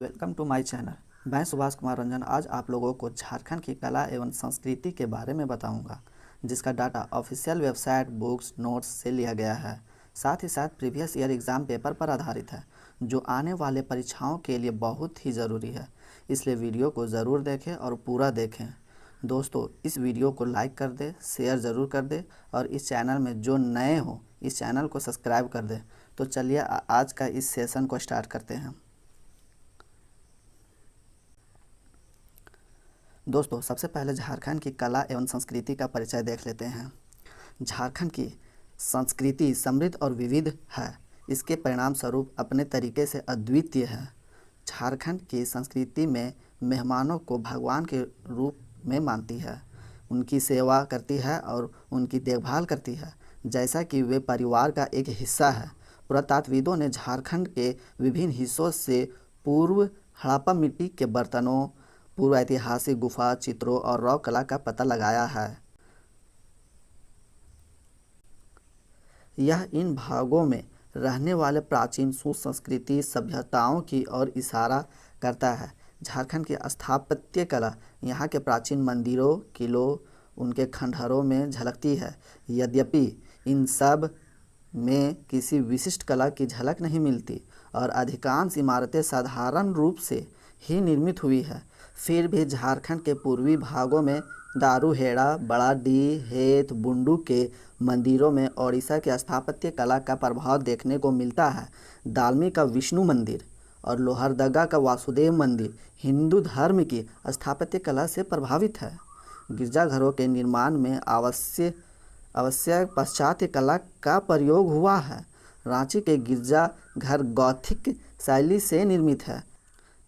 Welcome to my channel. मैं सुभाष कुमार रंजन आज आप लोगों को झारखंड की कला एवं संस्कृति के बारे में बताऊंगा, जिसका data official website, books, notes से लिया गया है। साथ ही साथ प्रीवियस ईयर एग्ज़ाम पेपर पर आधारित है, जो आने वाले परीक्षाओं के लिए बहुत ही ज़रूरी है। इसलिए वीडियो को ज़रूर देखें और पूरा देखें। दोस्तों, इस वीडियो को लाइक कर दें, शेयर ज़रूर कर दें और इस चैनल में जो नए हो इस चैनल को सब्सक्राइब कर दें। तो चलिए आज का इस सेशन को स्टार्ट करते हैं। दोस्तों, सबसे पहले झारखंड की कला एवं संस्कृति का परिचय देख लेते हैं। झारखंड की संस्कृति समृद्ध और विविध है। इसके परिणाम स्वरूप अपने तरीके से अद्वितीय है। झारखंड की संस्कृति में मेहमानों को भगवान के रूप में मानती है, उनकी सेवा करती है और उनकी देखभाल करती है, जैसा कि वे परिवार का एक हिस्सा है। पुरातात्वविदों ने झारखंड के विभिन्न हिस्सों से पूर्व हड़प्पा मिट्टी के बर्तनों, पूर्व ऐतिहासिक गुफा चित्रों और रॉक कला का पता लगाया है। यह इन भागों में रहने वाले प्राचीन सुसंस्कृति सभ्यताओं की ओर इशारा करता है। झारखंड की स्थापत्य कला यहाँ के प्राचीन मंदिरों, किलों, उनके खंडहरों में झलकती है। यद्यपि इन सब में किसी विशिष्ट कला की झलक नहीं मिलती और अधिकांश इमारतें साधारण रूप से ही निर्मित हुई है, फिर भी झारखंड के पूर्वी भागों में दारूहेड़ा, बड़ाडीह, हेत, बुंडू के मंदिरों में ओडिशा के स्थापत्य कला का प्रभाव देखने को मिलता है। दालमी का विष्णु मंदिर और लोहरदगा का वासुदेव मंदिर हिंदू धर्म की स्थापत्य कला से प्रभावित है। गिरजाघरों के निर्माण में आवश्यक पाश्चात्य कला का प्रयोग हुआ है। रांची के गिरजाघर गॉथिक शैली से निर्मित है।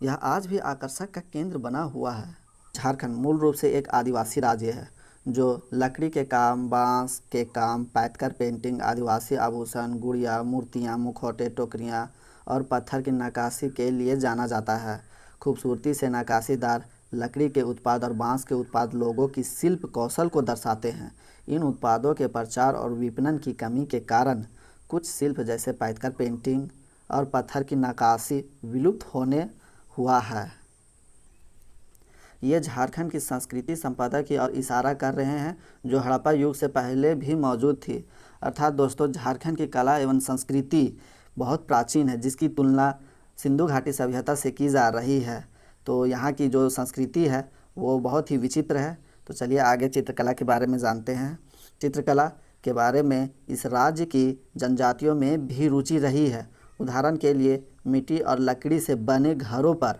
यह आज भी आकर्षक का केंद्र बना हुआ है। झारखंड मूल रूप से एक आदिवासी राज्य है, जो लकड़ी के काम, बांस के काम, पैटकर पेंटिंग, आदिवासी आभूषण, गुड़िया, मूर्तियाँ, मुखौटे, टोकरियाँ और पत्थर की नक्काशी के लिए जाना जाता है। खूबसूरती से नक्काशीदार लकड़ी के उत्पाद और बांस के उत्पाद लोगों की शिल्प कौशल को दर्शाते हैं। इन उत्पादों के प्रचार और विपणन की कमी के कारण कुछ शिल्प जैसे पैटकर पेंटिंग और पत्थर की नक्काशी विलुप्त होने हुआ है। ये झारखंड की संस्कृति संपदा की ओर इशारा कर रहे हैं, जो हड़प्पा युग से पहले भी मौजूद थी। अर्थात दोस्तों, झारखंड की कला एवं संस्कृति बहुत प्राचीन है, जिसकी तुलना सिंधु घाटी सभ्यता से की जा रही है। तो यहाँ की जो संस्कृति है वो बहुत ही विचित्र है। तो चलिए आगे चित्रकला के बारे में जानते हैं। चित्रकला के बारे में इस राज्य की जनजातियों में भी रुचि रही है। उदाहरण के लिए मिट्टी और लकड़ी से बने घरों पर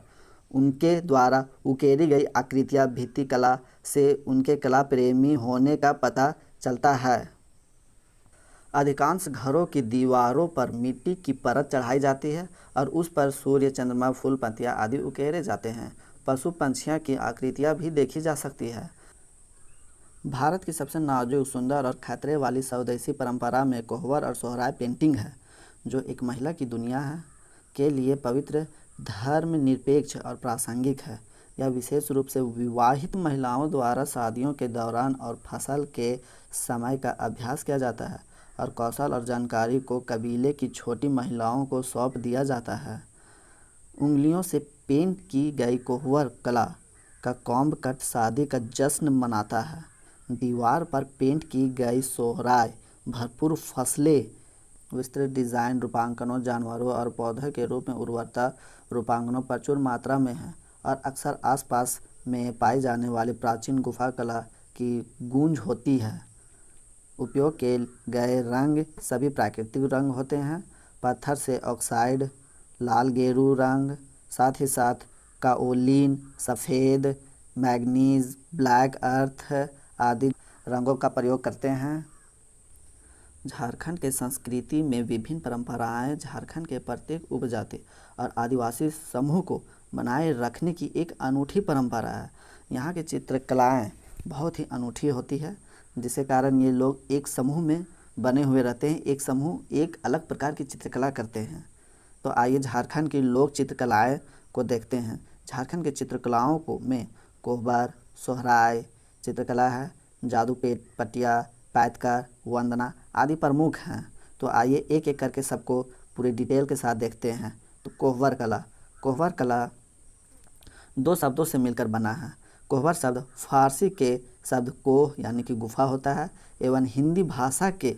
उनके द्वारा उकेरी गई आकृतियाँ भित्ति कला से उनके कला प्रेमी होने का पता चलता है। अधिकांश घरों की दीवारों पर मिट्टी की परत चढ़ाई जाती है और उस पर सूर्य, चंद्रमा, फूल, पत्तियाँ आदि उकेरे जाते हैं। पशु पंछियों की आकृतियाँ भी देखी जा सकती है। भारत की सबसे नाजुक, सुंदर और खतरे वाली स्वदेशी परंपरा में कोहबर और सोहराय पेंटिंग है, जो एक महिला की दुनिया है के लिए पवित्र, धर्मनिरपेक्ष और प्रासंगिक है। यह विशेष रूप से विवाहित महिलाओं द्वारा शादियों के दौरान और फसल के समय का अभ्यास किया जाता है और कौशल और जानकारी को कबीले की छोटी महिलाओं को सौंप दिया जाता है। उंगलियों से पेंट की गई कोहबर कला का कॉम्ब कट शादी का जश्न मनाता है। दीवार पर पेंट की गई सोहराय भरपूर फसलें, विस्तृत डिज़ाइन, रूपांकनों, जानवरों और पौधों के रूप में उर्वरता रूपांकनों प्रचुर मात्रा में है और अक्सर आसपास में पाई जाने वाली प्राचीन गुफा कला की गूंज होती है। उपयोग किए गए रंग सभी प्राकृतिक रंग होते हैं। पत्थर से ऑक्साइड, लाल गेरू रंग, साथ ही साथ काओलिन, सफ़ेद, मैग्नीज, ब्लैक अर्थ आदि रंगों का प्रयोग करते हैं। झारखंड के संस्कृति में विभिन्न परंपराएं झारखंड के प्रत्येक उपजाति और आदिवासी समूह को बनाए रखने की एक अनूठी परंपरा है। यहाँ की चित्रकलाएं बहुत ही अनूठी होती है, जिसके कारण ये लोग एक समूह में बने हुए रहते हैं। एक समूह एक अलग प्रकार की चित्रकला करते हैं। तो आइए झारखंड की लोक चित्रकलाएं को देखते हैं। झारखंड के चित्रकलाओं को में कोहबर, सोहराय चित्रकला है, जादू पटिया, पैटकर, वंदना आदि प्रमुख हैं। तो आइए एक एक करके सबको पूरे डिटेल के साथ देखते हैं। तो कोहबर कला दो शब्दों से मिलकर बना है। कोहबर शब्द फारसी के शब्द कोह यानी कि गुफा होता है एवं हिंदी भाषा के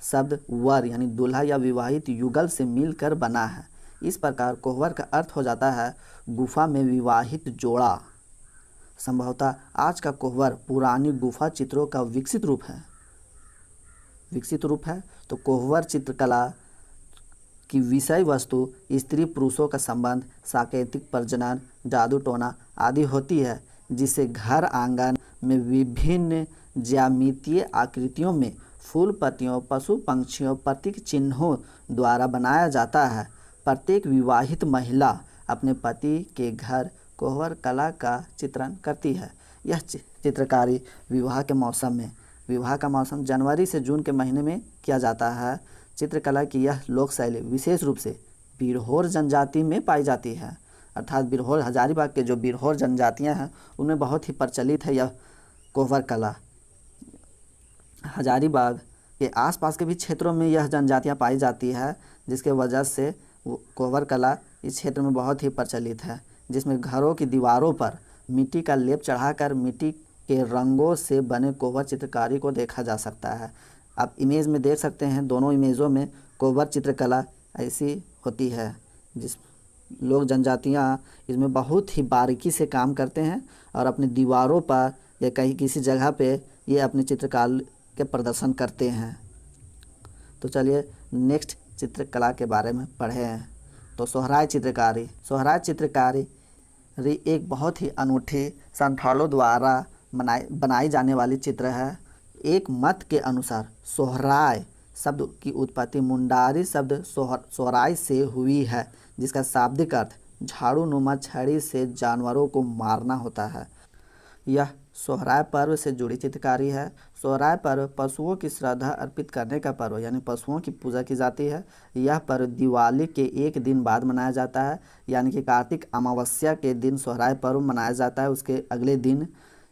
शब्द वर यानी दूल्हा या विवाहित युगल से मिलकर बना है। इस प्रकार कोहबर का अर्थ हो जाता है गुफा में विवाहित जोड़ा। संभवतः आज का कोहबर पुरानी गुफा चित्रों का विकसित रूप है। तो कोहबर चित्रकला की विषय वस्तु स्त्री पुरुषों का संबंध, सांकेतिक प्रजनन, जादू टोना आदि होती है, जिसे घर आंगन में विभिन्न ज्यामितीय आकृतियों में फूल पत्तियों, पशु पक्षियों, प्रतीक चिन्हों द्वारा बनाया जाता है। प्रत्येक विवाहित महिला अपने पति के घर कोहबर कला का चित्रण करती है। यह चित्रकारी विवाह का मौसम जनवरी से जून के महीने में किया जाता है। चित्रकला की यह लोक शैली विशेष रूप से बिरहोर जनजाति में पाई जाती है, अर्थात बिरहोर हजारीबाग के जो बिरहोर जनजातियां हैं उनमें बहुत ही प्रचलित है यह कोहबर कला। हजारीबाग के आसपास के भी क्षेत्रों में यह जनजातियां पाई जाती है, जिसके वजह से कोहबर कला इस क्षेत्र में बहुत ही प्रचलित है, जिसमें घरों की दीवारों पर मिट्टी का लेप चढ़ाकर मिट्टी के रंगों से बने कोहबर चित्रकारी को देखा जा सकता है। आप इमेज में देख सकते हैं, दोनों इमेजों में कोहबर चित्रकला ऐसी होती है, जिस लोग जनजातियाँ इसमें बहुत ही बारीकी से काम करते हैं और अपनी दीवारों पर या कहीं किसी जगह पे ये अपने चित्रकला के प्रदर्शन करते हैं। तो चलिए नेक्स्ट चित्रकला के बारे में पढ़ें। तो सोहराय चित्रकारी एक बहुत ही अनूठी संथालों द्वारा बनाई जाने वाली चित्र है। एक मत के अनुसार सोहराय शब्द की उत्पत्ति मुंडारी शब्द सोहराय से हुई है, जिसका शाब्दिक अर्थ झाड़ू नुमा छड़ी से जानवरों को मारना होता है। यह सोहराय पर्व से जुड़ी चित्रकारी है। सोहराय पर्व पशुओं की श्रद्धा अर्पित करने का पर्व यानी पशुओं की पूजा की जाती है। यह पर्व दिवाली के एक दिन बाद मनाया जाता है, यानी कि कार्तिक अमावस्या के दिन सोहराय पर्व मनाया जाता है। उसके अगले दिन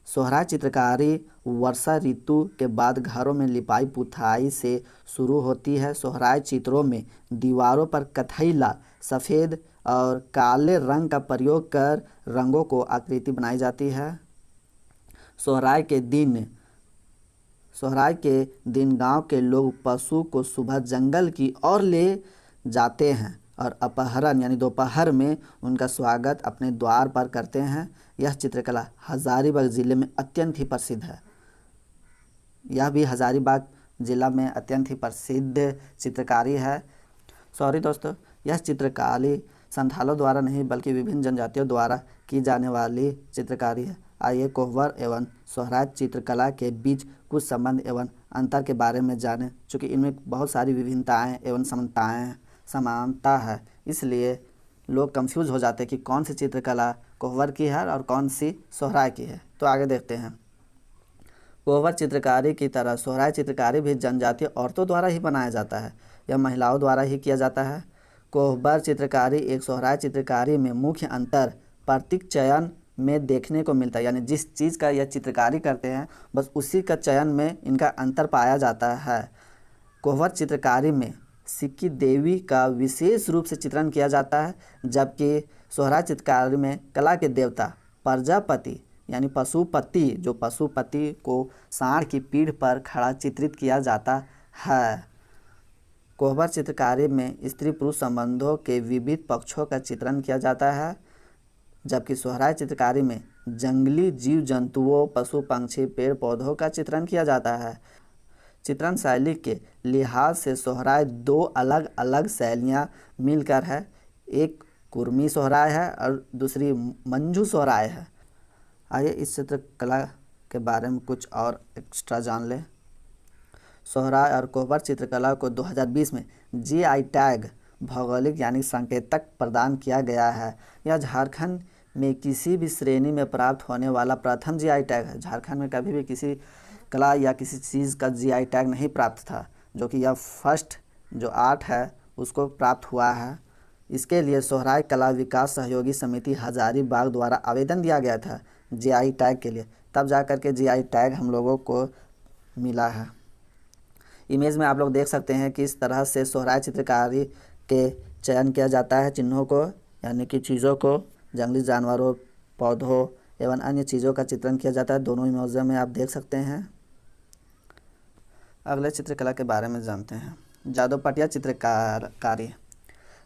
सोहराय चित्रकारी वर्षा ऋतु के बाद घरों में लिपाई पुताई से शुरू होती है। सोहराय चित्रों में दीवारों पर कत्थई, लाल, सफ़ेद और काले रंग का प्रयोग कर रंगों को आकृति बनाई जाती है। सोहराय के दिन गांव के लोग पशु को सुबह जंगल की ओर ले जाते हैं और अपहरण यानी दोपहर में उनका स्वागत अपने द्वार पर करते हैं। यह चित्रकला हजारीबाग जिले में अत्यंत ही प्रसिद्ध है। यह भी हजारीबाग जिला में अत्यंत ही प्रसिद्ध चित्रकारी है। सॉरी दोस्तों, यह चित्रकारी संथालों द्वारा नहीं बल्कि विभिन्न जनजातियों द्वारा की जाने वाली चित्रकारी है। आइए कोहबर एवं सोहराय चित्रकला के बीच कुछ संबंध एवं अंतर के बारे में जानें। चूँकि इनमें बहुत सारी विभिन्नताएं एवं समानता है, इसलिए लोग कंफ्यूज हो जाते हैं कि कौन सी चित्रकला कोहबर की है और कौन सी सोहराय की है। तो आगे देखते हैं। कोहबर चित्रकारी की तरह सोहराय चित्रकारी भी जनजातीय औरतों द्वारा ही बनाया जाता है या महिलाओं द्वारा ही किया जाता है। कोहबर चित्रकारी एक सोहराय चित्रकारी में मुख्य अंतर प्रतीक चयन में देखने को मिलता है, यानी जिस चीज़ का यह चित्रकारी करते हैं बस उसी का चयन में इनका अंतर पाया जाता है। कोहबर चित्रकारी में सिक्की देवी का विशेष रूप से चित्रण किया जाता है, जबकि सोहराय चित्रकारी में कला के देवता प्रजापति यानी पशुपति को सांड की पीठ पर खड़ा चित्रित किया जाता है। कोहबर चित्रकारी में स्त्री पुरुष संबंधों के विविध पक्षों का चित्रण किया जाता है, जबकि सोहराय चित्रकारी में जंगली जीव जंतुओं, पशु पंछी, पेड़ पौधों का चित्रण किया जाता है। चित्रण शैली के लिहाज से सोहराय दो अलग अलग शैलियाँ मिलकर है। एक कुर्मी सोहराय है और दूसरी मंजू सोहराय है। आइए इस चित्रकला के बारे में कुछ और एक्स्ट्रा जान लें। सोहराय और कोहबर चित्रकला को 2020 में जीआई टैग भौगोलिक यानी संकेतक प्रदान किया गया है। यह झारखंड में किसी भी श्रेणी में प्राप्त होने वाला प्रथम जीआई टैग है। झारखंड में कभी भी किसी कला या किसी चीज़ का जीआई टैग नहीं प्राप्त था, जो कि यह फर्स्ट जो आर्ट है उसको प्राप्त हुआ है। इसके लिए सोहराय कला विकास सहयोगी समिति हजारीबाग द्वारा आवेदन दिया गया था जीआई टैग के लिए, तब जा कर के जीआई टैग हम लोगों को मिला है। इमेज में आप लोग देख सकते हैं कि इस तरह से सोहराय चित्रकारी के चयन किया जाता है चिन्हों को, यानी कि चीज़ों को, जंगली जानवरों, पौधों एवं अन्य चीज़ों का चित्रण किया जाता है। दोनों ही म्यूजियम में आप देख सकते हैं। अगले चित्रकला के बारे में जानते हैं। जादोपटिया चित्रकारी।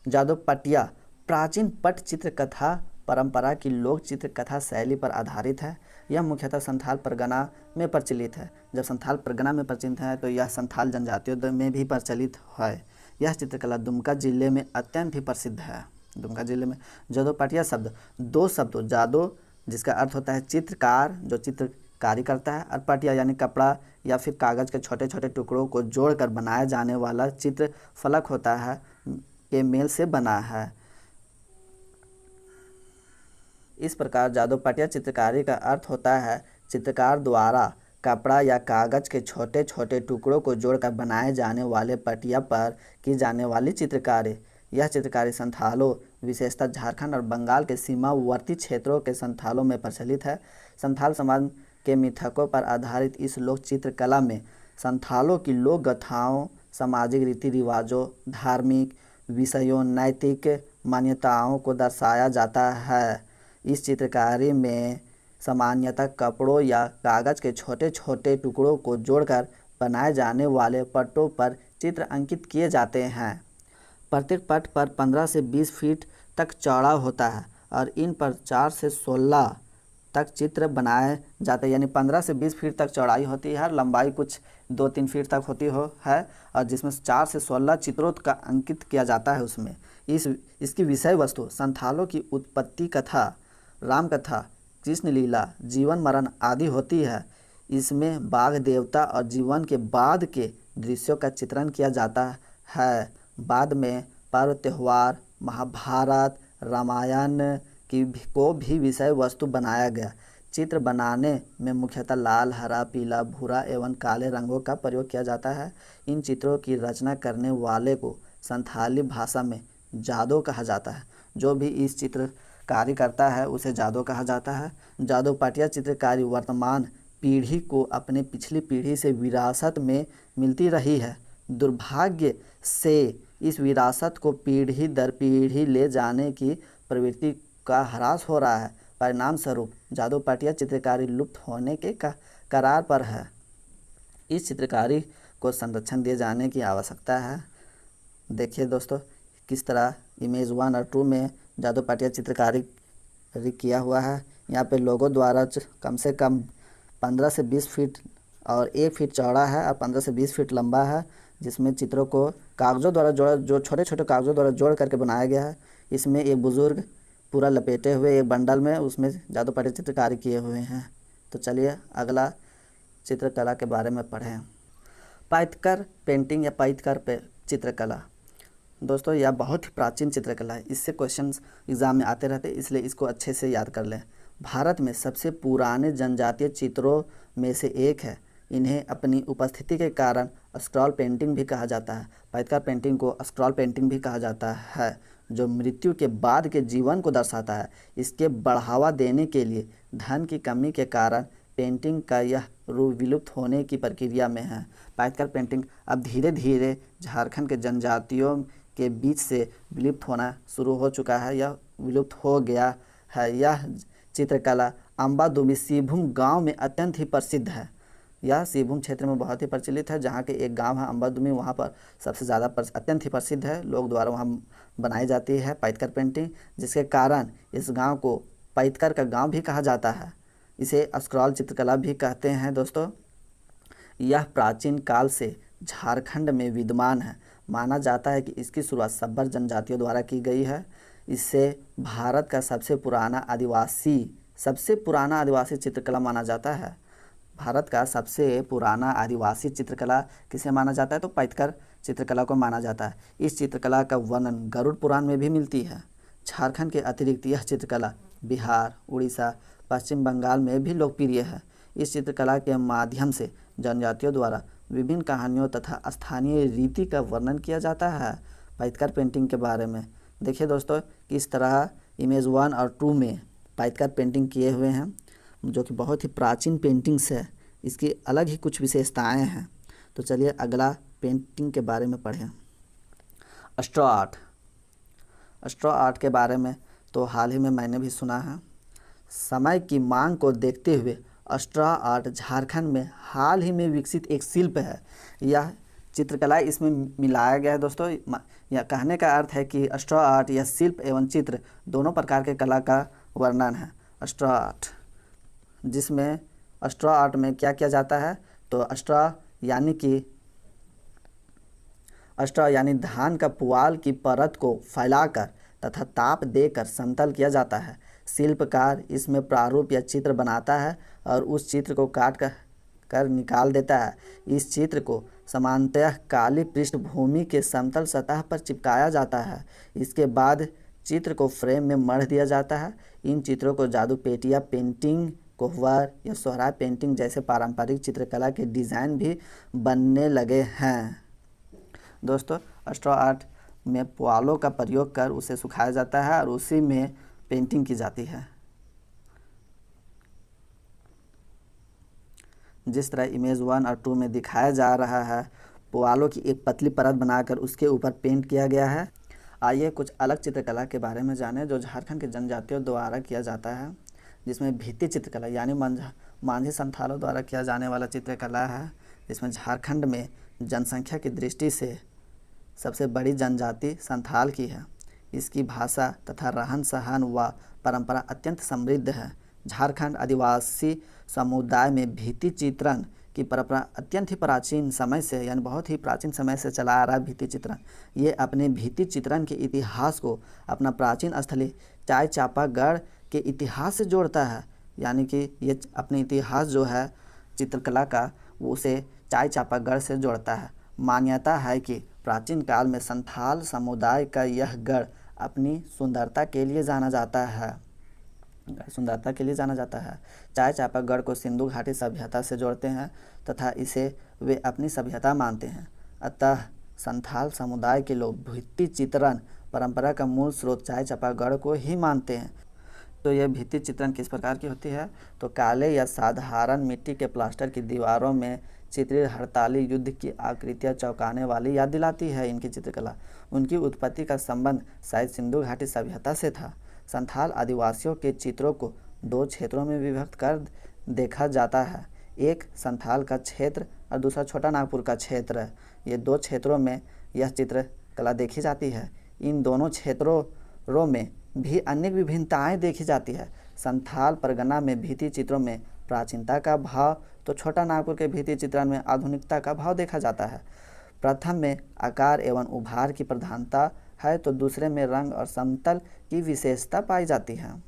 जादोपटिया प्राचीन पट चित्रकथा परंपरा की लोक चित्रकथा शैली पर आधारित है। यह मुख्यतः संथाल परगना में प्रचलित है। जब संथाल परगना में प्रचलित है तो यह संथाल जनजातियों में भी प्रचलित है। यह चित्रकला दुमका जिले में अत्यंत ही प्रसिद्ध है। दुमका जिले में जादोपटिया शब्द दो शब्दों जादो जिसका अर्थ होता है चित्रकार जो चित्रकारी करता है, और पटिया यानी कपड़ा या फिर कागज़ के छोटे छोटे टुकड़ों को जोड़कर बनाया जाने वाला चित्र फलक होता है के मेल से बना है। इस प्रकार जादोपटिया चित्रकारी का अर्थ होता है चित्रकार द्वारा कपड़ा या कागज़ के छोटे छोटे टुकड़ों को जोड़कर बनाए जाने वाले पटिया पर की जाने वाली चित्रकारी। यह चित्रकारी संथालों विशेषतः झारखंड और बंगाल के सीमावर्ती क्षेत्रों के संथालों में प्रचलित है। संथाल समाज के मिथकों पर आधारित इस लोक चित्रकला में संथालों की लोक गाथाओं, सामाजिक रीति रिवाजों, धार्मिक विषयों, नैतिक मान्यताओं को दर्शाया जाता है। इस चित्रकारी में सामान्यतः कपड़ों या कागज़ के छोटे छोटे टुकड़ों को जोड़कर बनाए जाने वाले पट्टों पर चित्र अंकित किए जाते हैं। प्रत्येक पट पर 15 से 20 फीट तक चौड़ा होता है और इन पर 4 से 16 तक चित्र बनाए जाते हैं। यानी 15 से 20 फीट तक चौड़ाई होती है, लंबाई कुछ 2-3 फीट तक होती है, और जिसमें 4 से 16 चित्रों का अंकित किया जाता है। उसमें इसकी विषय वस्तु संथालों की उत्पत्ति कथा, राम कथा, कृष्ण लीला, जीवन मरण आदि होती है। इसमें बाघ देवता और जीवन के बाद के दृश्यों का चित्रण किया जाता है। बाद में पर्व त्यौहार, महाभारत, रामायण को भी विषय वस्तु बनाया गया। चित्र बनाने में मुख्यतः लाल, हरा, पीला, भूरा एवं काले रंगों का प्रयोग किया जाता है। इन चित्रों की रचना करने वाले को संथाली भाषा में जादो कहा जाता है। जो भी इस चित्रकारी करता है उसे जादो कहा जाता है। जादोपटिया चित्रकारी वर्तमान पीढ़ी को अपने पिछली पीढ़ी से विरासत में मिलती रही है। दुर्भाग्य से इस विरासत को पीढ़ी दर पीढ़ी ले जाने की प्रवृत्ति का ह्रास हो रहा है। परिणाम स्वरूप जादोपटिया चित्रकारी लुप्त होने के कगार पर है। इस चित्रकारी को संरक्षण दिए जाने की आवश्यकता है। देखिए दोस्तों किस तरह इमेज 1 और 2 में जादोपटिया चित्रकारी किया हुआ है। यहाँ पे लोगों द्वारा कम से कम 15 से 20 फीट और 1 फीट चौड़ा है और 15 से 20 फीट लंबा है, जिसमें चित्रों को कागज़ों द्वारा जो छोटे छोटे कागज़ों द्वारा जोड़ करके बनाया गया है। इसमें एक बुज़ुर्ग पूरा लपेटे हुए एक बंडल में उसमें जादोपटिया चित्रकारी किए हुए हैं। तो चलिए अगला चित्रकला के बारे में पढ़ें। पाइथकर पेंटिंग या पाइथकर चित्रकला। दोस्तों यह बहुत ही प्राचीन चित्रकला है। इससे क्वेश्चंस एग्ज़ाम में आते रहते, इसलिए इसको अच्छे से याद कर लें। भारत में सबसे पुराने जनजातीय चित्रों में से एक है। इन्हें अपनी उपस्थिति के कारण स्क्रॉल पेंटिंग भी कहा जाता है। पाइथकर पेंटिंग को स्क्रॉल पेंटिंग भी कहा जाता है, जो मृत्यु के बाद के जीवन को दर्शाता है। इसके बढ़ावा देने के लिए धन की कमी के कारण पेंटिंग का यह रूप विलुप्त होने की प्रक्रिया में है। पाइथकर पेंटिंग अब धीरे धीरे झारखंड के जनजातियों के बीच से विलुप्त होना शुरू हो चुका है, यह विलुप्त हो गया है। यह चित्रकला अम्बादुमी सिंहभूम गांव में अत्यंत ही प्रसिद्ध है। यह सिंहभूम क्षेत्र में बहुत ही प्रचलित है, जहाँ के एक गांव है अम्बादुमी, वहाँ पर सबसे ज़्यादा अत्यंत ही प्रसिद्ध है। लोग द्वारा वहाँ बनाई जाती है पाइथकर पेंटिंग, जिसके कारण इस गांव को पाइथकर का गांव भी कहा जाता है। इसे स्क्रॉल चित्रकला भी कहते हैं। दोस्तों यह प्राचीन काल से झारखंड में विद्यमान है। माना जाता है कि इसकी शुरुआत सब्बर जनजातियों द्वारा की गई है। इसे भारत का सबसे पुराना आदिवासी चित्रकला माना जाता है। भारत का सबसे पुराना आदिवासी चित्रकला किसे माना जाता है? तो पाइथकर चित्रकला को माना जाता है। इस चित्रकला का वर्णन गरुड़ पुराण में भी मिलती है। झारखंड के अतिरिक्त यह चित्रकला बिहार, उड़ीसा, पश्चिम बंगाल में भी लोकप्रिय है। इस चित्रकला के माध्यम से जनजातियों द्वारा विभिन्न कहानियों तथा स्थानीय रीति का वर्णन किया जाता है। पाइथकर पेंटिंग के बारे में देखिए दोस्तों, किस तरह इमेज 1 और 2 में पाइथकर पेंटिंग किए हुए हैं, जो कि बहुत ही प्राचीन पेंटिंग्स है। इसकी अलग ही कुछ विशेषताएं हैं। तो चलिए अगला पेंटिंग के बारे में पढ़ें। Straw art. स्ट्रॉ आर्ट के बारे में तो हाल ही में मैंने भी सुना है। समय की मांग को देखते हुए स्ट्रॉ आर्ट झारखंड में हाल ही में विकसित एक शिल्प है। यह चित्रकला इसमें मिलाया गया है दोस्तों। यह कहने का अर्थ है कि स्ट्रॉ आर्ट यह शिल्प एवं चित्र दोनों प्रकार के कला का वर्णन है। स्ट्रॉ आर्ट, जिसमें स्ट्रॉ आर्ट में क्या किया जाता है, तो स्ट्रॉ यानी धान का पुआल की परत को फैलाकर तथा ताप देकर समतल किया जाता है। शिल्पकार इसमें प्रारूप या चित्र बनाता है और उस चित्र को काट कर निकाल देता है। इस चित्र को सामान्यतः काली पृष्ठभूमि के समतल सतह पर चिपकाया जाता है। इसके बाद चित्र को फ्रेम में मढ़ दिया जाता है। इन चित्रों को जादू पेटिया पेंटिंग, कोहबर या सोहराय पेंटिंग जैसे पारंपरिक चित्रकला के डिज़ाइन भी बनने लगे हैं। दोस्तों, स्ट्रॉ आर्ट में पुआलों का प्रयोग कर उसे सुखाया जाता है और उसी में पेंटिंग की जाती है। जिस तरह इमेज 1 और 2 में दिखाया जा रहा है, पुआलों की एक पतली परत बनाकर उसके ऊपर पेंट किया गया है। आइए कुछ अलग चित्रकला के बारे में जानें जो झारखंड के जनजातियों द्वारा किया जाता है, जिसमें भित्ति चित्रकला यानी मांझी संथालों द्वारा किया जाने वाला चित्रकला है, जिसमें झारखंड में जनसंख्या की दृष्टि से सबसे बड़ी जनजाति संथाल की है। इसकी भाषा तथा रहन सहन व परंपरा अत्यंत समृद्ध है। झारखंड आदिवासी समुदाय में भित्ति चित्रण की परंपरा अत्यंत ही प्राचीन समय से यानी बहुत ही प्राचीन समय से चला आ रहा है। भित्ति चित्रण ये अपने भित्ति चित्रण के इतिहास को अपना प्राचीन स्थली चाय चापागढ़ के इतिहास से जोड़ता है। यानी कि ये अपने इतिहास जो है चित्रकला का वो उसे चाय चापागढ़ से जोड़ता है। मान्यता है कि प्राचीन काल में संथाल समुदाय का यह गढ़ अपनी सुंदरता के लिए जाना जाता है। चाय चापागढ़ को सिंधु घाटी सभ्यता से जोड़ते हैं तथा इसे वे अपनी सभ्यता मानते हैं। अतः संथाल समुदाय के लोग भित्ति चित्रण परंपरा का मूल स्रोत चाय चापागढ़ को ही मानते हैं। तो यह भित्ति चित्रण किस प्रकार की होती है, तो काले या साधारण मिट्टी के प्लास्टर की दीवारों में चित्रित हड़ताली युद्ध की आकृतियाँ चौंकाने वाली याद दिलाती है। इनकी चित्रकला उनकी उत्पत्ति का संबंध शायद सिंधु घाटी सभ्यता से था। संथाल आदिवासियों के चित्रों को 2 क्षेत्रों में विभक्त कर देखा जाता है, एक संथाल का क्षेत्र और दूसरा छोटा नागपुर का क्षेत्र। ये 2 क्षेत्रों में यह चित्रकला देखी जाती है। इन दोनों क्षेत्रों में भी अनेक विभिन्नताएं देखी जाती है। संथाल परगना में भित्ति चित्रों में प्राचीनता का भाव तो छोटा नागपुर के भित्ति चित्रण में आधुनिकता का भाव देखा जाता है। प्रथम में आकार एवं उभार की प्रधानता है तो दूसरे में रंग और समतल की विशेषता पाई जाती है।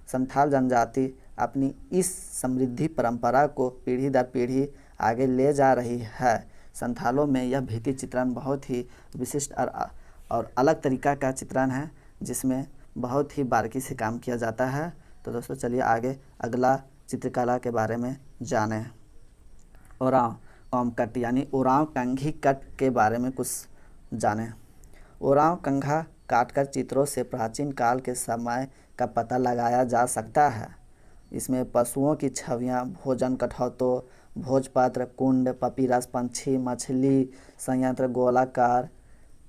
संथाल जनजाति अपनी इस समृद्धि परंपरा को पीढ़ी दर पीढ़ी आगे ले जा रही है। संथालों में यह भित्ति चित्रण बहुत ही विशिष्ट और अलग तरीका का चित्रण है, जिसमें बहुत ही बारीकी से काम किया जाता है। तो दोस्तों चलिए आगे अगला चित्रकला के बारे में जानें। ओरांव कॉमकट यानी ओरांव कंघी कट के बारे में कुछ जानें। ओरांव कंघा काटकर चित्रों से प्राचीन काल के समय का पता लगाया जा सकता है। इसमें पशुओं की छवियां, भोजन कठौतों, भोजपत्र, कुंड, पपीरस, पंछी, मछली, संयंत्र, गोलाकार,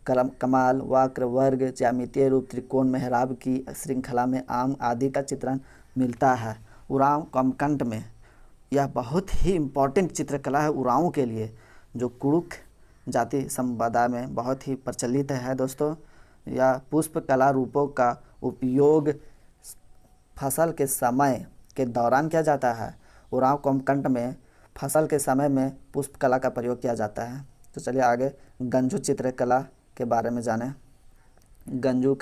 कमाल, वक्र, वर्ग, ज्यामितीय रूप, त्रिकोण, मेहराब की श्रृंखला में आम आदि का चित्रण मिलता है। उरांव कॉमकट में यह बहुत ही इम्पोर्टेंट चित्रकला है उरांव के लिए, जो कुड़ुक जाति संप्रदाय में बहुत ही प्रचलित है। दोस्तों, यह पुष्प कला रूपों का उपयोग फसल के समय के दौरान किया जाता है। उरांव कॉमकट में फसल के समय में पुष्प कला का प्रयोग किया जाता है। तो चलिए आगे गंजू चित्रकला के बारे में जानें। गंजू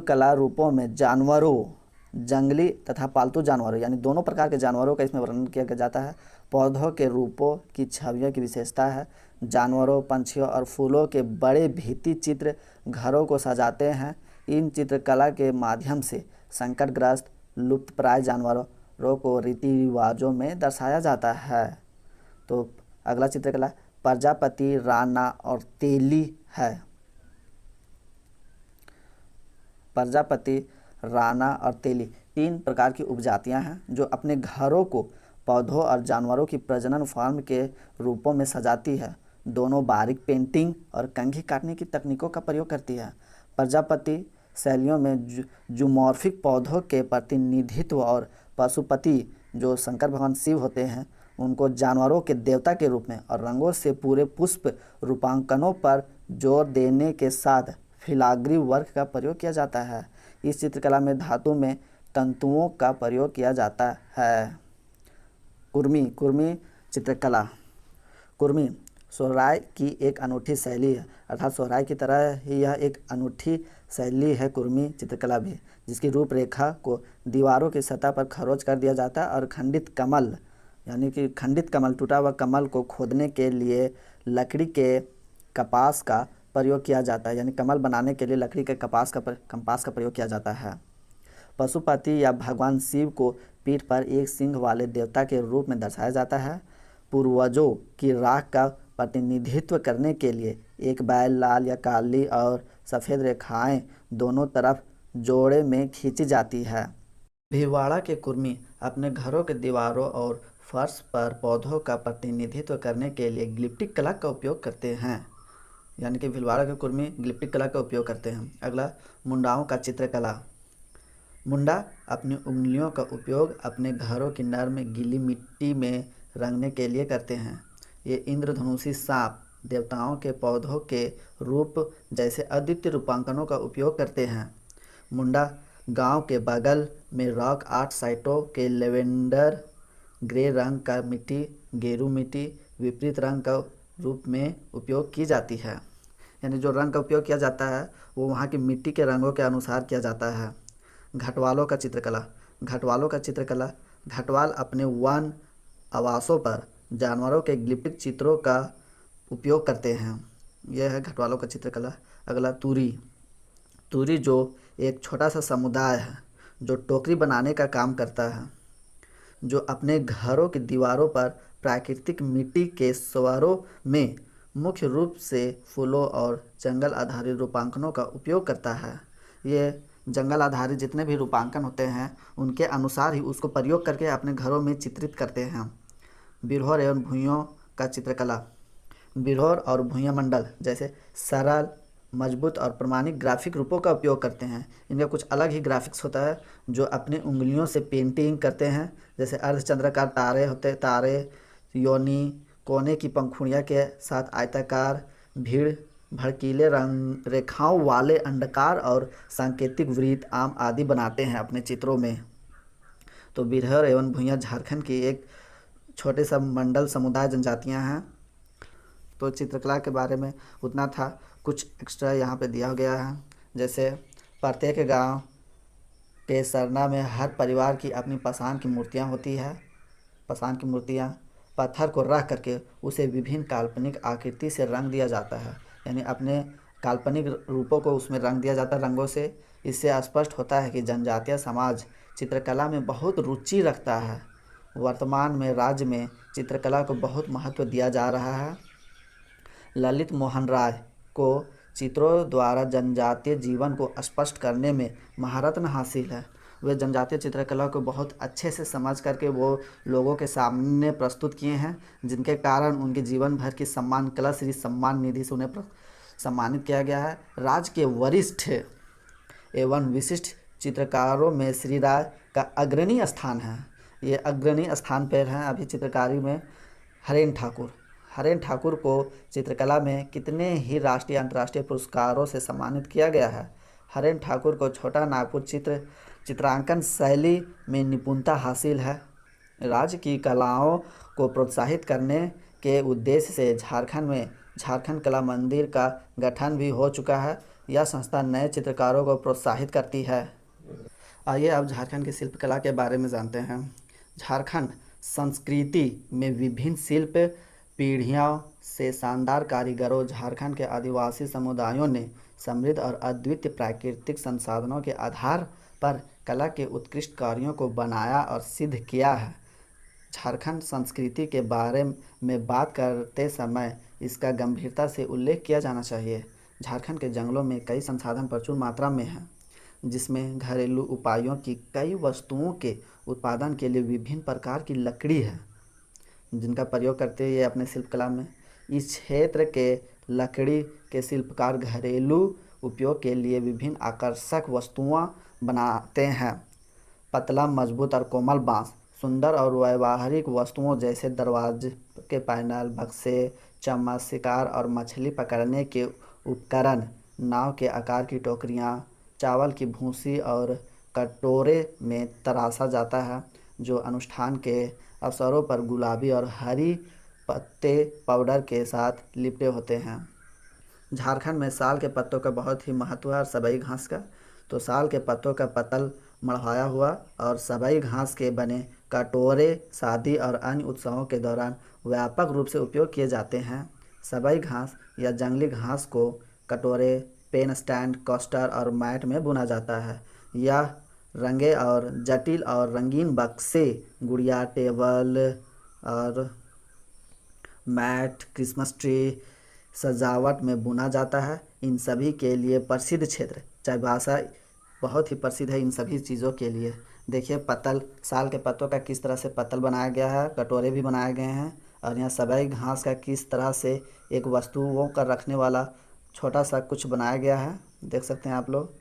कला रूपों में जानवरों, जंगली तथा पालतू जानवरों यानी दोनों प्रकार के जानवरों का इसमें वर्णन किया जाता है। पौधों के रूपों की छवियों की विशेषता है। जानवरों, पंछियों और फूलों के बड़े भित्ति चित्र घरों को सजाते हैं। इन चित्रकला के माध्यम से संकटग्रस्त लुप्तप्राय जानवरों को रीति रिवाजों में दर्शाया जाता है। तो अगला चित्रकला प्रजापति, राणा और तेली है। प्रजापति, राणा और तेली 3 प्रकार की उपजातियां हैं जो अपने घरों को पौधों और जानवरों की प्रजनन फार्म के रूपों में सजाती है। दोनों बारीक पेंटिंग और कंघी काटने की तकनीकों का प्रयोग करती है। प्रजापति शैलियों में जूमॉर्फिक पौधों के प्रतिनिधित्व और पशुपति जो शंकर भगवान शिव होते हैं उनको जानवरों के देवता के रूप में और रंगों से पूरे पुष्प रूपांकनों पर जोर देने के साथ फिलाग्री वर्क का प्रयोग किया जाता है। इस चित्रकला में धातु में तंतुओं का प्रयोग किया जाता है। कुर्मी चित्रकला। कुर्मी सोहराय की एक अनूठी शैली है, अर्थात सोहराय की तरह ही यह एक अनूठी शैली है कुर्मी चित्रकला भी, जिसकी रूपरेखा को दीवारों की सतह पर खरोच कर दिया जाता है और खंडित कमल यानी कि खंडित कमल टूटा हुआ कमल को खोदने के लिए लकड़ी के कपास का प्रयोग किया जाता है, यानी कमल बनाने के लिए लकड़ी के कपास का प्रयोग किया जाता है। पशुपति या भगवान शिव को पीठ पर एक सिंह वाले देवता के रूप में दर्शाया जाता है। पूर्वजों की राख का प्रतिनिधित्व करने के लिए एक बैल लाल या काली और सफ़ेद रेखाएं दोनों तरफ जोड़े में खींची जाती है। भीलवाड़ा के कुर्मी अपने घरों के दीवारों और फर्श पर पौधों का प्रतिनिधित्व करने के लिए ग्लिप्टिक कला का उपयोग करते हैं, यानी कि भीलवाड़ा के कुर्मी ग्लिप्टिक कला का उपयोग करते हैं। अगला मुंडाओं का चित्रकला। मुंडा अपनी उंगलियों का उपयोग अपने घरों की नर्म गीली मिट्टी में रंगने के लिए करते हैं। ये इंद्रधनुषी सांप, देवताओं के पौधों के रूप जैसे अद्वितीय रूपांकनों का उपयोग करते हैं। मुंडा गांव के बगल में रॉक आर्ट साइटों के लेवेंडर ग्रे रंग का मिट्टी, गेरू मिट्टी विपरीत रंग का रूप में उपयोग की जाती है, यानी जो रंग का उपयोग किया जाता है वो वहाँ की मिट्टी के रंगों के अनुसार किया जाता है। घटवालों का चित्रकला। घटवालों का चित्रकला। घटवाल अपने वन आवासों पर जानवरों के ग्लिप्टिक चित्रों का उपयोग करते हैं। यह है घटवालों का चित्रकला। अगला तुरी जो एक छोटा सा समुदाय है जो टोकरी बनाने का काम करता है, जो अपने घरों की दीवारों पर प्राकृतिक मिट्टी के स्वरों में मुख्य रूप से फूलों और जंगल आधारित रूपांकनों का उपयोग करता है। ये जंगल आधारित जितने भी रूपांकन होते हैं उनके अनुसार ही उसको प्रयोग करके अपने घरों में चित्रित करते हैं। बिरहोर एवं भुइयों का चित्रकला। बिरहोर और भुइयां मंडल जैसे सरल, मजबूत और प्रमाणिक ग्राफिक रूपों का उपयोग करते हैं। इनका कुछ अलग ही ग्राफिक्स होता है जो अपनी उंगलियों से पेंटिंग करते हैं, जैसे अर्धचंद्राकार तारे होते, तारे, योनि, कोने की पंखुड़ियाँ के साथ आयताकार, भीड़, भड़कीले रंग रेखाओं वाले अंडाकार और सांकेतिक वृत्त, आम आदि बनाते हैं अपने चित्रों में। तो बिरहोर एवं भुइयां झारखंड की एक छोटे सा मंडल समुदाय जनजातियां हैं। तो चित्रकला के बारे में उतना था, कुछ एक्स्ट्रा यहाँ पे दिया गया है। जैसे प्रत्येक गांव के सरना में हर परिवार की अपनी पसंद की मूर्तियाँ होती है। पसंद की मूर्तियाँ पत्थर को रख करके उसे विभिन्न काल्पनिक आकृति से रंग दिया जाता है, यानी अपने काल्पनिक रूपों को उसमें रंग दिया जाता है रंगों से। इससे स्पष्ट होता है कि जनजातीय समाज चित्रकला में बहुत रुचि रखता है। वर्तमान में राज्य में चित्रकला को बहुत महत्व दिया जा रहा है। ललित मोहन राय को चित्रों द्वारा जनजातीय जीवन को स्पष्ट करने में महारत्न हासिल है। वे जनजातीय चित्रकला को बहुत अच्छे से समझ करके वो लोगों के सामने प्रस्तुत किए हैं, जिनके कारण उनके जीवन भर की सम्मान कला श्री सम्मान निधि से उन्हें सम्मानित किया गया है। राज्य के वरिष्ठ एवं विशिष्ट चित्रकारों में श्री राय का अग्रणी स्थान है। ये अग्रणी स्थान पर हैं अभी चित्रकारी में। हरेन ठाकुर को चित्रकला में कितने ही राष्ट्रीय अंतर्राष्ट्रीय पुरस्कारों से सम्मानित किया गया है। हरेन ठाकुर को छोटा नागपुर चित्रांकन शैली में निपुणता हासिल है। राज्य की कलाओं को प्रोत्साहित करने के उद्देश्य से झारखंड में झारखंड कला मंदिर का गठन भी हो चुका है। यह संस्था नए चित्रकारों को प्रोत्साहित करती है। आइए अब झारखंड की शिल्पकला के बारे में जानते हैं। झारखंड संस्कृति में विभिन्न शिल्प पीढ़ियों से शानदार कारीगरों झारखंड के आदिवासी समुदायों ने समृद्ध और अद्वितीय प्राकृतिक संसाधनों के आधार पर कला के उत्कृष्ट कार्यों को बनाया और सिद्ध किया है। झारखंड संस्कृति के बारे में बात करते समय इसका गंभीरता से उल्लेख किया जाना चाहिए। झारखंड के जंगलों में कई संसाधन प्रचुर मात्रा में हैं, जिसमें घरेलू उपायों की कई वस्तुओं के उत्पादन के लिए विभिन्न प्रकार की लकड़ी है, जिनका प्रयोग करते हैं अपने शिल्पकला में। इस क्षेत्र के लकड़ी के शिल्पकार घरेलू उपयोग के लिए विभिन्न आकर्षक वस्तुएं बनाते हैं। पतला, मजबूत और कोमल बांस सुंदर और व्यवहारिक वस्तुओं जैसे दरवाजे के पैनल, बक्से, चम्मच, शिकार और मछली पकड़ने के उपकरण, नाव के आकार की टोकरियाँ, चावल की भूसी और कटोरे में तराशा जाता है, जो अनुष्ठान के अवसरों पर गुलाबी और हरी पत्ते पाउडर के साथ लिपटे होते हैं। झारखंड में साल के पत्तों का बहुत ही महत्व है और सबई घास का। तो साल के पत्तों का पतल मढ़ाया हुआ और सबई घास के बने कटोरे शादी और अन्य उत्सवों के दौरान व्यापक रूप से उपयोग किए जाते हैं। सबई घास या जंगली घास को कटोरे, पेन स्टैंड, कोस्टर और मैट में बुना जाता है। यह रंगे और जटिल और रंगीन बक्से, गुड़िया, टेबल और मैट, क्रिसमस ट्री सजावट में बुना जाता है। इन सभी के लिए प्रसिद्ध क्षेत्र चाईबासा बहुत ही प्रसिद्ध है इन सभी चीज़ों के लिए। देखिए पतल, साल के पत्तों का किस तरह से पतल बनाया गया है, कटोरे भी बनाए गए हैं और यहाँ सबई घास का किस तरह से एक वस्तुओं का रखने वाला छोटा सा कुछ बनाया गया है, देख सकते हैं आप लोग।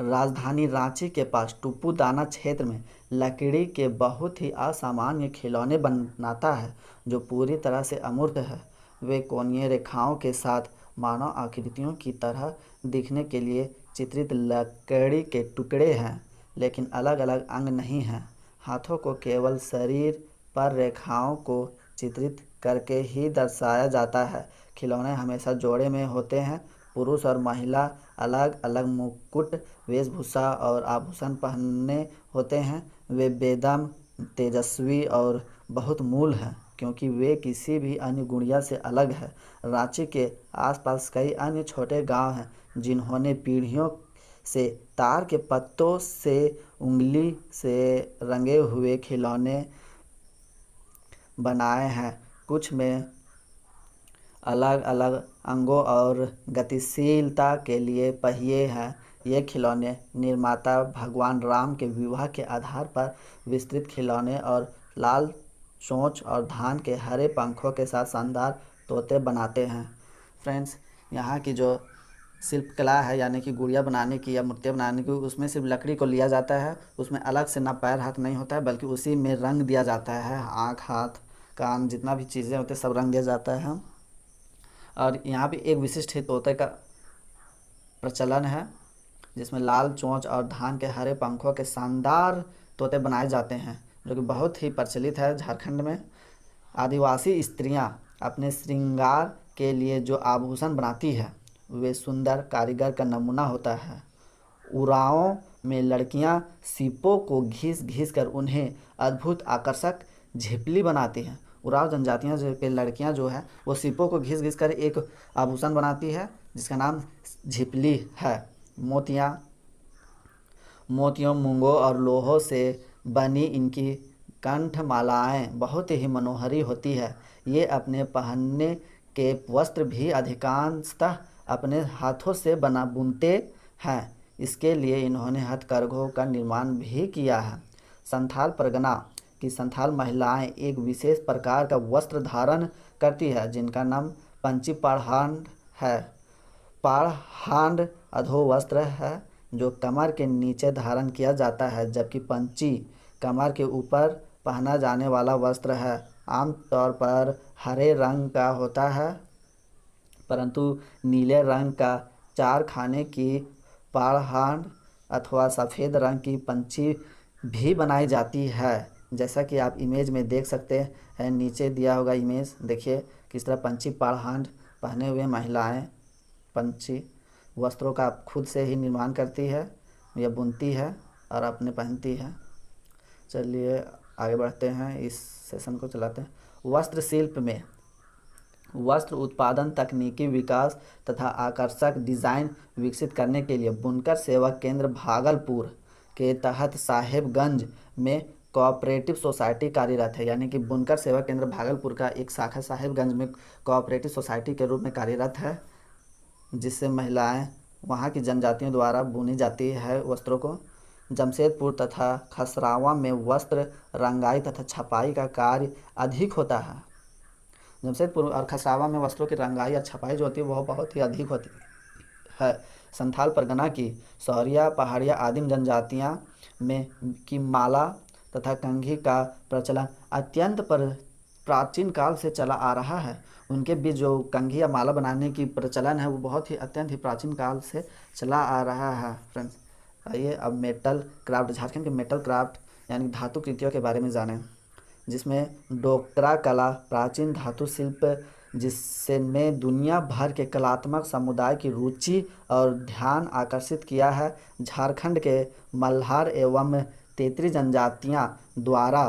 राजधानी रांची के पास टुपुदाना क्षेत्र में लकड़ी के बहुत ही असामान्य खिलौने बनाता है जो पूरी तरह से अमूर्त है। वे कोणीय रेखाओं के साथ मानव आकृतियों की तरह दिखने के लिए चित्रित लकड़ी के टुकड़े हैं, लेकिन अलग अलग अंग नहीं हैं। हाथों को केवल शरीर पर रेखाओं को चित्रित करके ही दर्शाया जाता है। खिलौने हमेशा जोड़े में होते हैं। पुरुष और महिला अलग अलग मुकुट, वेशभूषा और आभूषण पहने होते हैं। वे बेदम, तेजस्वी और बहुत मूल हैं क्योंकि वे किसी भी अन्य गुड़िया से अलग है। रांची के आसपास कई अन्य छोटे गांव हैं जिन्होंने पीढ़ियों से तार के पत्तों से उंगली से रंगे हुए खिलौने बनाए हैं। कुछ में अलग अलग अंगों और गतिशीलता के लिए पहिए हैं। ये खिलौने निर्माता भगवान राम के विवाह के आधार पर विस्तृत खिलौने और लाल चोंच और धान के हरे पंखों के साथ शानदार तोते बनाते हैं। फ्रेंड्स, यहाँ की जो शिल्पकला है यानी कि गुड़िया बनाने की या मूर्तियाँ बनाने की, उसमें सिर्फ लकड़ी को लिया जाता है। उसमें अलग से ना पैर हाथ नहीं होता है, बल्कि उसी में रंग दिया जाता है। आँख, हाथ, कान, जितना भी चीज़ें होते हैं सब रंग दिया जाता है। और यहाँ भी एक विशिष्ट तोते का प्रचलन है जिसमें लाल चोंच और धान के हरे पंखों के शानदार तोते बनाए जाते हैं, जो कि बहुत ही प्रचलित है झारखंड में। आदिवासी स्त्रियां अपने श्रृंगार के लिए जो आभूषण बनाती है वे सुंदर कारीगर का नमूना होता है। उरांवों में लड़कियां सीपों को घिस घिस कर उन्हें अद्भुत आकर्षक झिपली बनाती हैं। उरांव जनजातियां जो के लड़कियां जो है वो सीपों को घिस घिस कर एक आभूषण बनाती है जिसका नाम झिपली है। मोतियों, मूंगों और लोहों से बनी इनकी कंठमालाएं बहुत ही मनोहरी होती है। ये अपने पहनने के वस्त्र भी अधिकांशतः अपने हाथों से बुनते हैं। इसके लिए इन्होंने हथकरघों का निर्माण भी किया है। संथाल परगना की संथाल महिलाएं एक विशेष प्रकार का वस्त्र धारण करती है जिनका नाम पंची पाढ़ांड है। पाढ़ांड अधोवस्त्र है जो कमर के नीचे धारण किया जाता है, जबकि पंची कमर के ऊपर पहना जाने वाला वस्त्र है। आमतौर पर हरे रंग का होता है, परंतु नीले रंग का चार खाने की पाढ़ांड अथवा सफ़ेद रंग की पंची भी बनाई जाती है। जैसा कि आप इमेज में देख सकते हैं, नीचे दिया होगा इमेज, देखिए किस तरह पंची पाढ़ांड पहने हुए महिलाएं पंची वस्त्रों का खुद से ही निर्माण करती है या बुनती है और अपने पहनती है। चलिए आगे बढ़ते हैं, इस सेशन को चलाते हैं। वस्त्र शिल्प में वस्त्र उत्पादन, तकनीकी विकास तथा आकर्षक डिज़ाइन विकसित करने के लिए बुनकर सेवा केंद्र भागलपुर के तहत साहेबगंज में कोऑपरेटिव सोसाइटी कार्यरत है। यानी कि बुनकर सेवा केंद्र भागलपुर का एक शाखा साहेबगंज में कोऑपरेटिव सोसाइटी के रूप में कार्यरत है, जिससे महिलाएं वहां की जनजातियों द्वारा बुनी जाती है वस्त्रों को। जमशेदपुर तथा खसरावा में वस्त्र रंगाई तथा छपाई का कार्य अधिक होता है। जमशेदपुर और खसरावा में वस्त्रों की रंगाई या छपाई जो होती है वह बहुत ही अधिक होती है। संथाल परगना की सौरिया पहाड़िया आदिम जनजातियाँ में की माला तथा कंघी का प्रचलन अत्यंत प्राचीन काल से चला आ रहा है। उनके बीच जो कंघी या माला बनाने की प्रचलन है वो बहुत ही अत्यंत ही प्राचीन काल से चला आ रहा है। फ्रेंड्स आइए अब मेटल क्राफ्ट, झारखंड के मेटल क्राफ्ट यानी धातु कृतियों के बारे में जानें, जिसमें डोकरा कला प्राचीन धातु शिल्प जिसने दुनिया भर के कलात्मक समुदाय की रुचि और ध्यान आकर्षित किया है। झारखंड के मल्हार एवं तेतरी जनजातियां द्वारा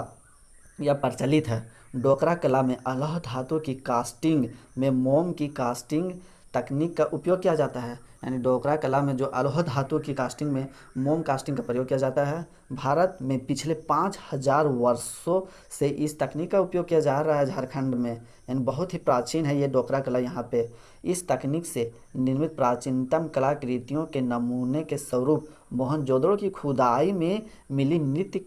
यह प्रचलित है। डोकरा कला में अलौह धातु की कास्टिंग में मोम की कास्टिंग तकनीक का उपयोग किया जाता है। यानी डोकरा कला में जो अलौह धातु की कास्टिंग में मोम कास्टिंग का प्रयोग किया जाता है। भारत में पिछले 5000 वर्षों से इस तकनीक का उपयोग किया जा रहा है झारखंड में, यानी बहुत ही प्राचीन है ये डोकरा कला यहाँ पे। इस तकनीक से निर्मित प्राचीनतम कलाकृतियों के नमूने के स्वरूप मोहनजोदड़ो की खुदाई में मिली नृत्य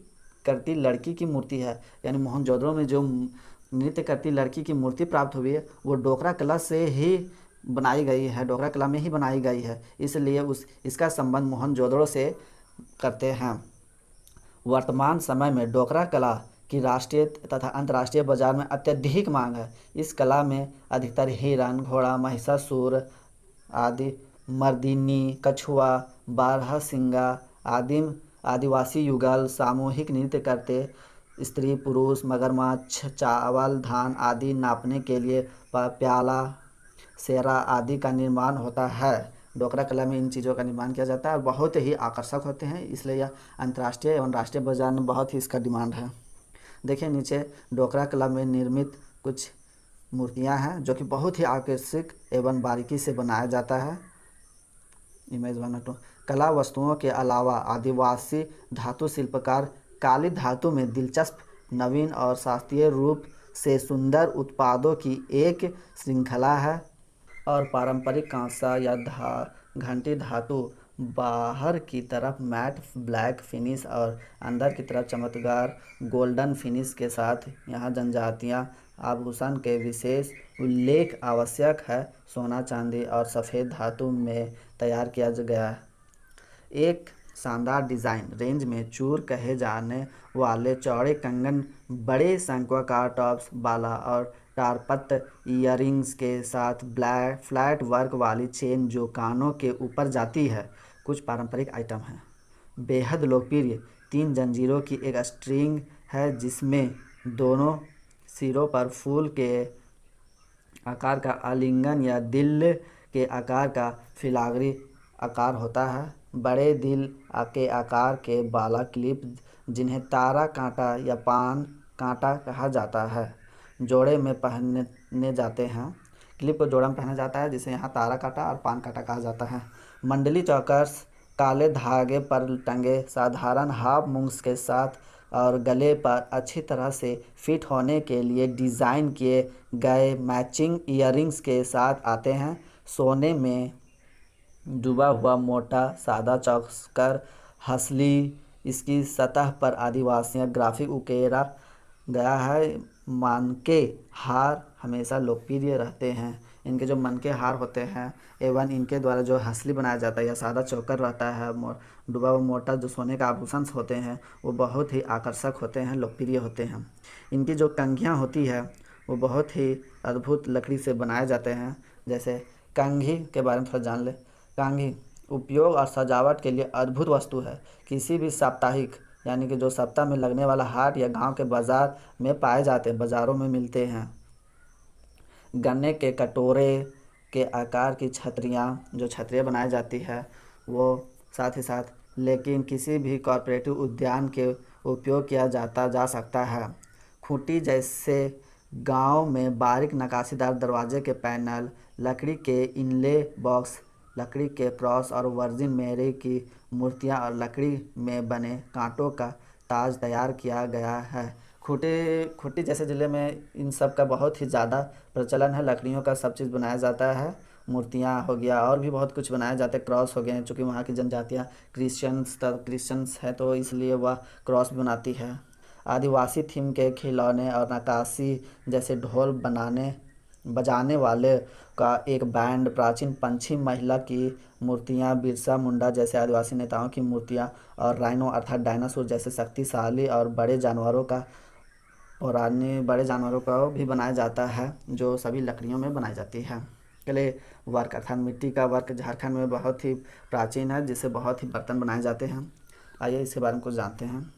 करती लड़की की मूर्ति है। यानी मोहनजोदड़ो में जो नृत्य करती लड़की की मूर्ति प्राप्त हुई है वो डोकरा कला से ही बनाई गई है, डोकरा कला में ही बनाई गई है, इसलिए इसका संबंध मोहनजोदड़ो से करते हैं। वर्तमान समय में डोकरा कला की राष्ट्रीय तथा अंतर्राष्ट्रीय बाजार में अत्यधिक मांग है। इस कला में अधिकतर हिरण, घोड़ा, महिषासुर आदि, मर्दिनी, कछुआ, बारहसिंगा, आदिवासी युगल, सामूहिक नृत्य करते स्त्री पुरुष, मगरमच्छ, चावल, धान आदि नापने के लिए प्याला, सेरा आदि का निर्माण होता है। डोकरा कला में इन चीज़ों का निर्माण किया जाता है और बहुत ही आकर्षक होते हैं, इसलिए यह अंतर्राष्ट्रीय एवं राष्ट्रीय बाजार में बहुत ही इसका डिमांड है। देखिए नीचे डोकरा कला में निर्मित कुछ मूर्तियां हैं जो कि बहुत ही आकर्षक एवं बारीकी से बनाया जाता है। इमेज 1 और 2। कला वस्तुओं के अलावा आदिवासी धातु शिल्पकार काली धातु में दिलचस्प, नवीन और शास्त्रीय रूप से सुंदर उत्पादों की एक श्रृंखला है। और पारंपरिक कांसा या घंटी धातु बाहर की तरफ मैट ब्लैक फिनिश और अंदर की तरफ चमकदार गोल्डन फिनिश के साथ यहाँ जनजातियाँ आभूषण के विशेष उल्लेख आवश्यक है। सोना, चांदी और सफ़ेद धातु में तैयार किया गया है। एक शानदार डिज़ाइन रेंज में चूर कहे जाने वाले चौड़े कंगन, बड़े शंक्वाकार टॉप्स, बाला और टारपत ईयरिंग्स के साथ फ्लैट वर्क वाली चेन जो कानों के ऊपर जाती है। कुछ पारंपरिक आइटम हैं। बेहद लोकप्रिय 3 जंजीरों की एक स्ट्रिंग है जिसमें दोनों सिरों पर फूल के आकार का आलिंगन या दिल के आकार का फिलाग्री आकार होता है। बड़े दिल के आकार के बाला क्लिप जिन्हें तारा कांटा या पान कांटा कहा जाता है जोड़े में पहने जाते हैं। क्लिप को जोड़ा में पहना जाता है जिसे यहाँ तारा कांटा और पान कांटा कहा जाता है। मंडली चौकर्स काले धागे पर टंगे साधारण हाफ मूंग्स के साथ और गले पर अच्छी तरह से फिट होने के लिए डिज़ाइन किए गए मैचिंग ईयरिंग्स के साथ आते हैं। सोने में डूबा हुआ मोटा सादा चौकर हंसली, इसकी सतह पर आदिवासी ग्राफिक उकेरा गया है। मनके हार हमेशा लोकप्रिय रहते हैं। इनके जो मनके हार होते हैं एवं इनके द्वारा जो हंसली बनाया जाता है या सादा चौकर रहता है, डूबा हुआ मोटा जो सोने का आभूषण होते हैं वो बहुत ही आकर्षक होते हैं, लोकप्रिय होते हैं। इनकी जो कंघियाँ होती है वो बहुत ही अद्भुत लकड़ी से बनाए जाते हैं। जैसे कंघी के बारे में थोड़ा जान ले। कंघी उपयोग और सजावट के लिए अद्भुत वस्तु है। किसी भी साप्ताहिक यानी कि जो सप्ताह में लगने वाला हाट या गांव के बाज़ार में पाए जाते हैं, बाज़ारों में मिलते हैं। गन्ने के कटोरे के आकार की छतरियाँ बनाई जाती है वो साथ ही साथ, लेकिन किसी भी कॉर्पोरेटिव उद्यान के उपयोग किया जा सकता है। खूंटी जैसे गांव में बारीक नक्काशीदार दरवाजे के पैनल, लकड़ी के इनले बॉक्स, लकड़ी के क्रॉस और वर्जिन मेरी की मूर्तियाँ और लकड़ी में बने कांटों का ताज तैयार किया गया है। खूंटी जैसे ज़िले में इन सब का बहुत ही ज़्यादा प्रचलन है। लकड़ियों का सब चीज़ बनाया जाता है। मूर्तियाँ हो गया और भी बहुत कुछ बनाए जाते हैं। क्रॉस हो गए हैं, चूँकि वहाँ की जनजातियाँ क्रिश्चियंस है तो इसलिए वह क्रॉस बनाती है। आदिवासी थीम के खिलौने और नक्काशी जैसे ढोल बनाने बजाने वाले का एक बैंड, प्राचीन पंछी, महिला की मूर्तियाँ, बिरसा मुंडा जैसे आदिवासी नेताओं की मूर्तियाँ और राइनो अर्थात डायनासोर जैसे शक्तिशाली और बड़े जानवरों का भी बनाया जाता है, जो सभी लकड़ियों में बनाई जाती है। क्ले वर्क अर्थात मिट्टी का वर्क झारखंड में बहुत ही प्राचीन है, जिससे बहुत ही बर्तन बनाए जाते हैं। आइए इसके बारे में कुछ जानते हैं।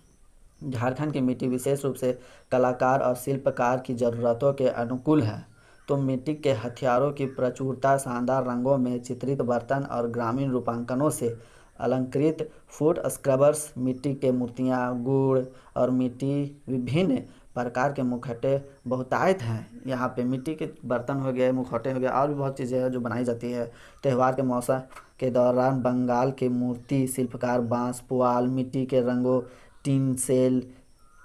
झारखंड की मिट्टी विशेष रूप से कलाकार और शिल्पकार की ज़रूरतों के अनुकूल है। तो मिट्टी के हथियारों की प्रचुरता, शानदार रंगों में चित्रित बर्तन और ग्रामीण रूपांकनों से अलंकृत फूड स्क्रबर्स, मिट्टी के मूर्तियाँ, गुड़ और मिट्टी, विभिन्न प्रकार के मुखौटे बहुतायत हैं। यहाँ पे मिट्टी के बर्तन हो गए, मुखौटे हो गए, और भी बहुत चीज़ें हैं जो बनाई जाती है। त्यौहार के मौसम के दौरान बंगाल के मूर्ति शिल्पकार बांस, पुआल, मिट्टी के रंगों, टिन सेल,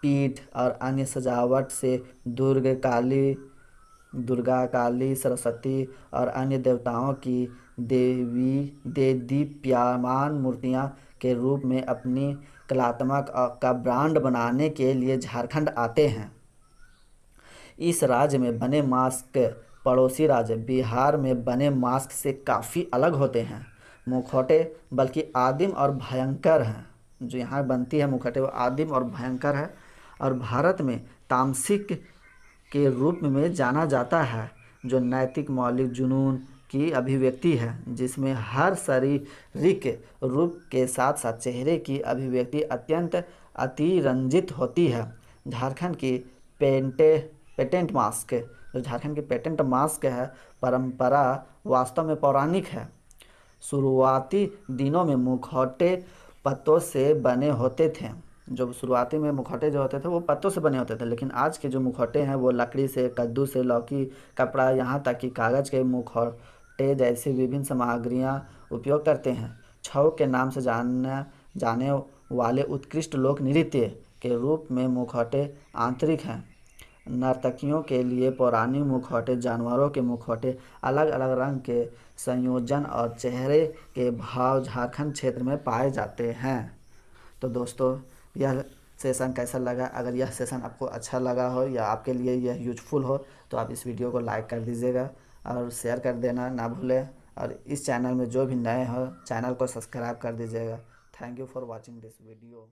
पीठ और अन्य सजावट से दुर्गा, काली, सरस्वती और अन्य देवताओं की देदीप्यमान मूर्तियाँ के रूप में अपनी कलात्मक का ब्रांड बनाने के लिए झारखंड आते हैं। इस राज्य में बने मास्क पड़ोसी राज्य बिहार में बने मास्क से काफ़ी अलग होते हैं। मुखौटे बल्कि आदिम और भयंकर हैं। जो यहाँ बनती है मुखौटे वो आदिम और भयंकर है, और भारत में तामसिक के रूप में जाना जाता है, जो नैतिक मौलिक जुनून की अभिव्यक्ति है, जिसमें हर शारीरिक रूप के साथ साथ चेहरे की अभिव्यक्ति अत्यंत अतिरंजित होती है। झारखंड की पेटेंट मास्क जो झारखंड की पेटेंट मास्क है, परंपरा वास्तव में पौराणिक है। शुरुआती दिनों में मुखौटे पत्तों से बने होते थे। जो शुरुआती में मुखौटे जो होते थे वो पत्तों से बने होते थे, लेकिन आज के जो मुखौटे हैं वो लकड़ी से, कद्दू से, लौकी, कपड़ा, यहाँ तक कि कागज़ के मुखौटे जैसी विभिन्न सामग्रियाँ उपयोग करते हैं। छऊ के नाम से जाने वाले उत्कृष्ट लोक नृत्य के रूप में मुखौटे आंतरिक हैं। नर्तकियों के लिए पौराणिक मुखौटे, जानवरों के मुखौटे, अलग अलग रंग के संयोजन और चेहरे के भाव झारखंड क्षेत्र में पाए जाते हैं। तो दोस्तों, यह सेशन कैसा लगा? अगर यह सेशन आपको अच्छा लगा हो या आपके लिए यह यूजफुल हो तो आप इस वीडियो को लाइक कर दीजिएगा और शेयर कर देना ना भूलें, और इस चैनल में जो भी नए हो चैनल को सब्सक्राइब कर दीजिएगा। Thank you for watching this video.